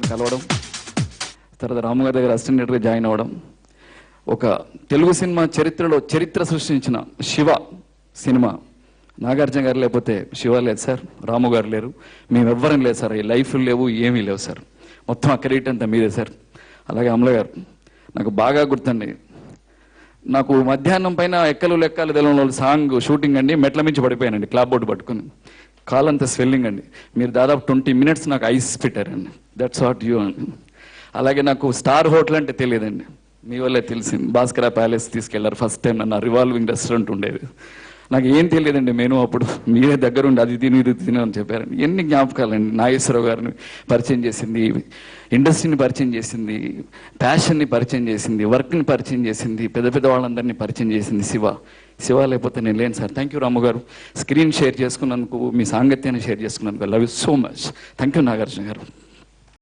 గారిని కలవడం, తర్వాత రాము గారి దగ్గర అసిస్టెంట్ డైరెక్టర్గా జాయిన్ అవ్వడం, ఒక తెలుగు సినిమా చరిత్రలో చరిత్ర సృష్టించిన శివ సినిమా, నాగార్జున గారు లేకపోతే శివ లేదు సార్, రాము గారు లేరు, మేమెవ్వరం లేదు సార్, ఈ లైఫ్లు లేవు, ఏమీ లేవు సార్, మొత్తం ఆ క్రెడిట్ అంతా మీదే సార్. అలాగే అమల గారు నాకు బాగా గుర్తండి, నాకు మధ్యాహ్నం పైన ఎక్కలు లెక్కలు తెలంగాణ సాంగ్ షూటింగ్ అండి, మెట్ల మించి పడిపోయానండి క్లాప్ బోర్డు పట్టుకుని, కాలంతా స్వెల్లింగ్ అండి, మీరు దాదాపు 20 minutes నాకు ఐస్ పెట్టారండి, దట్స్ వాట్ యూ అండి. అలాగే నాకు స్టార్ హోటల్ అంటే తెలియదండి, మీ వల్లే తెలిసింది, భాస్కర ప్యాలెస్ తీసుకెళ్లారు ఫస్ట్ టైం నన్ను, రివాల్వింగ్ రెస్టారెంట్ ఉండేది, నాకు ఏం తెలియదండి, మెనూ అప్పుడు మీరే దగ్గరుండి అది తిని ఇది తిని అని చెప్పారండి. ఎన్ని జ్ఞాపకాలండి, నాగేశ్వరరావు గారిని పరిచయం చేసింది, ఇండస్ట్రీని పరిచయం చేసింది, ప్యాషన్ని పరిచయం చేసింది, వర్క్ని పరిచయం చేసింది, పెద్ద పెద్ద వాళ్ళందరినీ పరిచయం చేసింది శివ లేకపోతే నేను లేను సార్. థ్యాంక్ యూ రాము గారు, స్క్రీన్ షేర్ చేసుకున్నందుకు, మీ సాంగత్యాన్ని షేర్ చేసుకున్నందుకు, love you so much. Thank you Nagarjuna గారు.